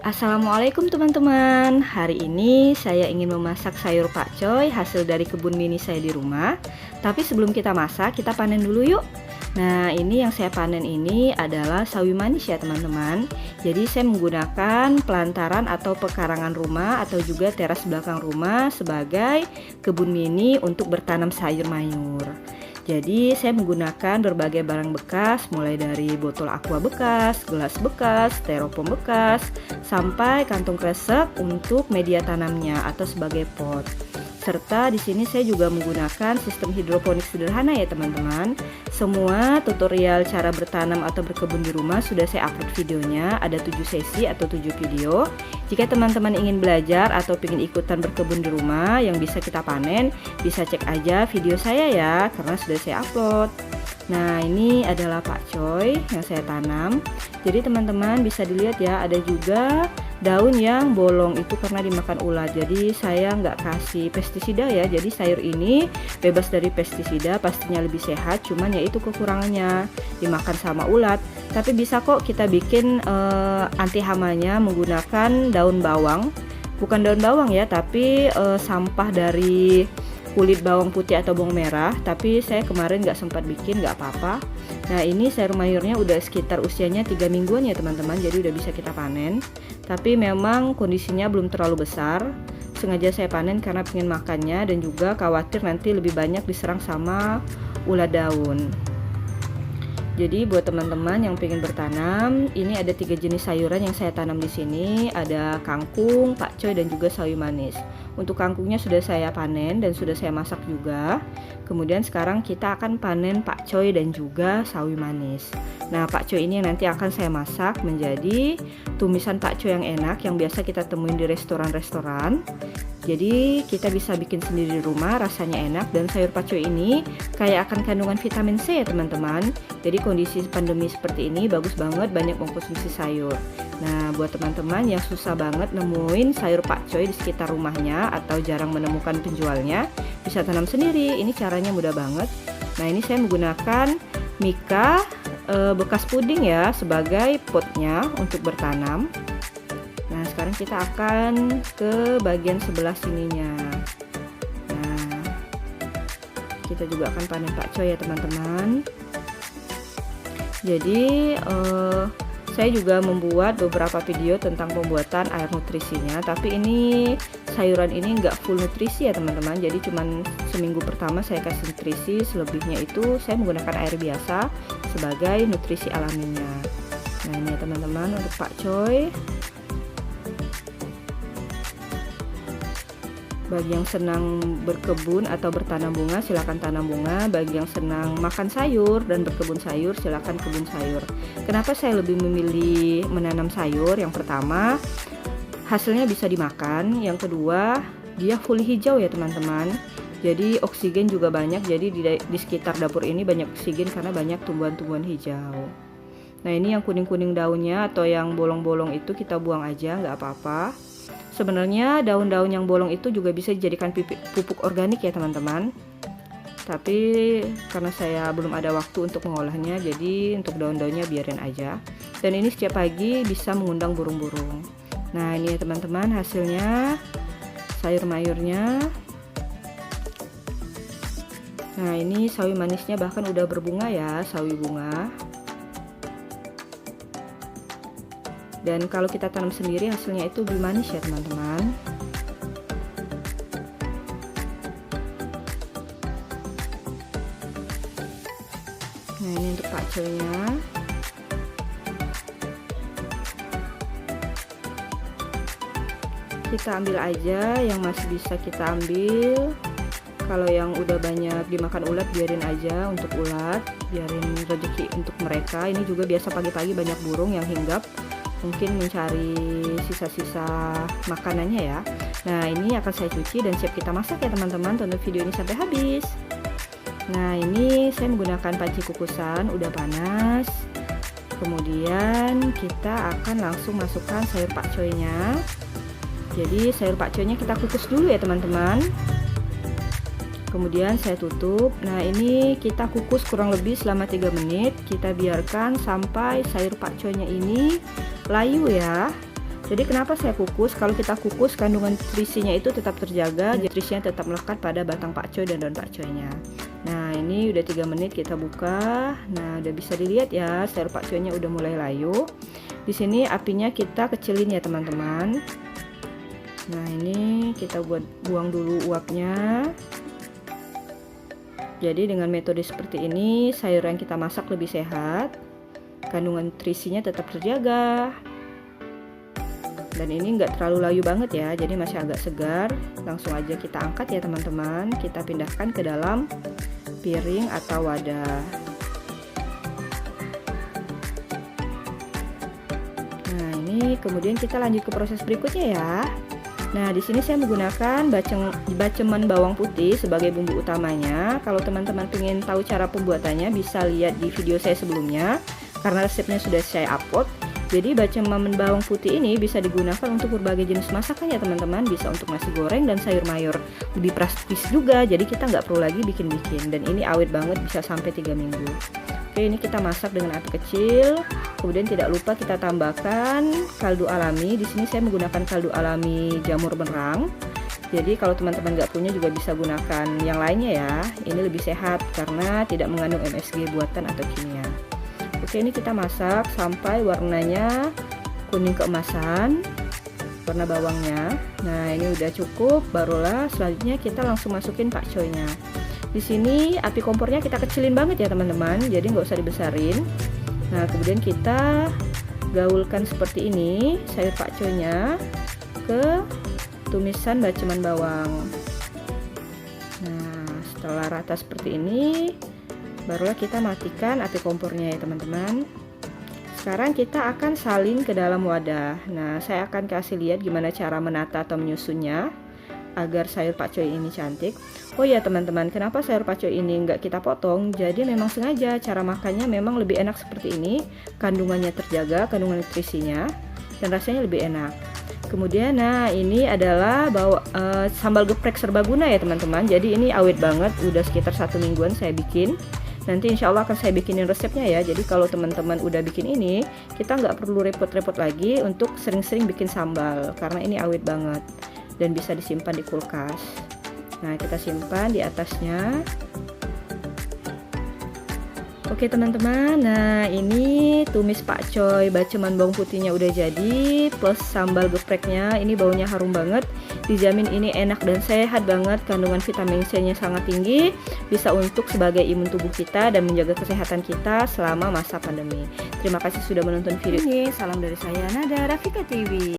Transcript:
Assalamualaikum teman-teman. Hari ini saya ingin memasak sayur pakcoy hasil dari kebun mini saya di rumah. Tapi sebelum kita masak, kita panen dulu yuk. Nah, ini yang saya panen ini adalah sawi manis ya teman-teman. Jadi saya menggunakan pelantaran atau pekarangan rumah atau juga teras belakang rumah sebagai kebun mini untuk bertanam sayur mayur. Jadi saya menggunakan berbagai barang bekas, mulai dari botol aqua bekas, gelas bekas, styrofoam bekas, sampai kantong kresek untuk media tanamnya atau sebagai pot. Serta di sini saya juga menggunakan sistem hidroponik sederhana ya teman-teman. Semua tutorial cara bertanam atau berkebun di rumah sudah saya upload videonya, ada 7 sesi atau 7 video. Jika teman-teman ingin belajar atau ingin ikutan berkebun di rumah yang bisa kita panen, bisa cek aja video saya ya, karena sudah saya upload. Nah, ini adalah pakcoy yang saya tanam. Jadi teman-teman bisa dilihat ya, ada juga daun yang bolong itu karena dimakan ulat. Jadi saya nggak kasih pestisida ya. Jadi sayur ini bebas dari pestisida, pastinya lebih sehat. Cuman ya itu kekurangannya, dimakan sama ulat. Tapi bisa kok kita bikin anti hamanya menggunakan daun bawang. Bukan daun bawang ya, tapi sampah dari kulit bawang putih atau bawang merah. Tapi saya kemarin nggak sempat bikin, nggak apa-apa. Nah, ini sayur mayurnya udah sekitar usianya 3 mingguan ya teman-teman, jadi udah bisa kita panen. Tapi memang kondisinya belum terlalu besar. Sengaja saya panen karena pengen makannya dan juga khawatir nanti lebih banyak diserang sama ulat daun. Jadi buat teman-teman yang pengen bertanam, ini ada 3 jenis sayuran yang saya tanam di sini. Ada kangkung, pakcoy, dan juga sawi manis. Untuk kangkungnya sudah saya panen dan sudah saya masak juga. Kemudian sekarang kita akan panen pakcoy dan juga sawi manis. Nah, pakcoy ini nanti akan saya masak menjadi tumisan pakcoy yang enak yang biasa kita temuin di restoran-restoran. Jadi kita bisa bikin sendiri di rumah, rasanya enak. Dan sayur pakcoy ini kaya akan kandungan vitamin C ya teman-teman. Jadi kondisi pandemi seperti ini bagus banget banyak mengkonsumsi sayur. Nah, buat teman-teman yang susah banget nemuin sayur pakcoy di sekitar rumahnya atau jarang menemukan penjualnya, bisa tanam sendiri. Ini caranya mudah banget. Nah, ini saya menggunakan mika bekas puding ya sebagai potnya untuk bertanam. Nah, sekarang kita akan ke bagian sebelah sininya. Nah, kita juga akan panen pakcoy ya teman-teman. Jadi saya juga membuat beberapa video tentang pembuatan air nutrisinya. Tapi ini sayuran ini nggak full nutrisi ya teman-teman. Jadi cuman seminggu pertama saya kasih nutrisi, selebihnya itu saya menggunakan air biasa sebagai nutrisi alaminya. Nah, ini ya teman-teman untuk pakcoy. Bagi yang senang berkebun atau bertanam bunga, silakan tanam bunga. Bagi yang senang makan sayur dan berkebun sayur, silakan kebun sayur. Kenapa saya lebih memilih menanam sayur? Yang pertama, hasilnya bisa dimakan. Yang kedua, dia full hijau ya teman-teman. Jadi oksigen juga banyak. Jadi di sekitar dapur ini banyak oksigen karena banyak tumbuhan-tumbuhan hijau. Nah, ini yang kuning-kuning daunnya atau yang bolong-bolong itu kita buang aja, nggak apa-apa. Sebenarnya daun-daun yang bolong itu juga bisa dijadikan pupuk organik ya teman-teman. Tapi karena saya belum ada waktu untuk mengolahnya, jadi untuk daun-daunnya biarin aja. Dan ini setiap pagi bisa mengundang burung-burung. Nah, ini ya teman-teman hasilnya sayur mayurnya. Nah, ini sawi manisnya bahkan udah berbunga ya, sawi bunga. Dan kalau kita tanam sendiri hasilnya itu lebih manis ya teman-teman. Nah, ini untuk pakcoynya. Kita ambil aja yang masih bisa kita ambil. Kalau yang udah banyak dimakan ulat biarin aja untuk ulat, biarin rezeki untuk mereka. Ini juga biasa pagi-pagi banyak burung yang hinggap, mungkin mencari sisa-sisa makanannya ya. Nah, ini akan saya cuci dan siap kita masak ya teman-teman. Tonton video ini sampai habis. Nah, ini saya menggunakan panci kukusan, udah panas. Kemudian kita akan langsung masukkan sayur pakcoynya. Jadi sayur pakcoynya kita kukus dulu ya teman-teman. Kemudian saya tutup. Nah, ini kita kukus kurang lebih selama 3 menit. Kita biarkan sampai sayur pakcoynya ini layu ya. Jadi kenapa saya kukus? Kalau kita kukus, kandungan nutrisinya itu tetap terjaga, nutrisinya tetap melekat pada batang pakcoy dan daun pakcoynya. Nah, ini udah 3 menit kita buka. Nah, udah bisa dilihat ya, sayur pakcoynya udah mulai layu. Di sini apinya kita kecilin ya teman-teman. Nah, ini kita buang dulu uapnya. Jadi dengan metode seperti ini, sayur yang kita masak lebih sehat, kandungan nutrisinya tetap terjaga. Dan ini enggak terlalu layu banget ya, jadi masih agak segar. Langsung aja kita angkat ya teman-teman. Kita pindahkan ke dalam piring atau wadah. Nah, ini kemudian kita lanjut ke proses berikutnya ya. Nah, di sini saya menggunakan baceman bawang putih sebagai bumbu utamanya. Kalau teman-teman ingin tahu cara pembuatannya, bisa lihat di video saya sebelumnya, karena resepnya sudah saya upload. Jadi baceman bawang putih ini bisa digunakan untuk berbagai jenis masakan ya teman-teman. Bisa untuk nasi goreng dan sayur mayur. Lebih praktis juga, jadi kita nggak perlu lagi bikin-bikin. Dan ini awet banget, bisa sampai 3 minggu. Oke, ini kita masak dengan api kecil. Kemudian tidak lupa kita tambahkan kaldu alami. Di sini saya menggunakan kaldu alami jamur merang. Jadi kalau teman-teman nggak punya juga bisa gunakan yang lainnya ya. Ini lebih sehat karena tidak mengandung MSG buatan atau kimia. Oke, ini kita masak sampai warnanya kuning keemasan, warna bawangnya. Nah, ini udah cukup. Barulah selanjutnya kita langsung masukin pakcoynya. Di sini api kompornya kita kecilin banget ya teman-teman, jadi nggak usah dibesarin. Nah, kemudian kita gaulkan seperti ini sayur pakcoynya ke tumisan baceman bawang. Nah, setelah rata seperti ini, barulah kita matikan api kompornya ya teman-teman. Sekarang kita akan salin ke dalam wadah. Nah, saya akan kasih lihat gimana cara menata atau menyusunnya agar sayur pakcoy ini cantik. Oh ya teman-teman, kenapa sayur pakcoy ini nggak kita potong? Jadi memang sengaja cara makannya memang lebih enak seperti ini. Kandungannya terjaga, kandungan nutrisinya, dan rasanya lebih enak. Kemudian nah ini adalah sambal geprek serbaguna ya teman-teman. Jadi ini awet banget, udah sekitar 1 mingguan saya bikin. Nanti insya Allah akan saya bikinin resepnya ya. Jadi kalau teman-teman udah bikin ini, kita nggak perlu repot-repot lagi untuk sering-sering bikin sambal, karena ini awet banget dan bisa disimpan di kulkas. Nah, kita simpan di atasnya. Oke teman-teman, nah ini tumis pakcoy baceman bawang putihnya udah jadi, plus sambal gepreknya. Ini baunya harum banget, dijamin ini enak dan sehat banget. Kandungan vitamin C nya sangat tinggi, bisa untuk sebagai imun tubuh kita dan menjaga kesehatan kita selama masa pandemi. Terima kasih sudah menonton video ini. Salam dari saya, Nada Rafika TV.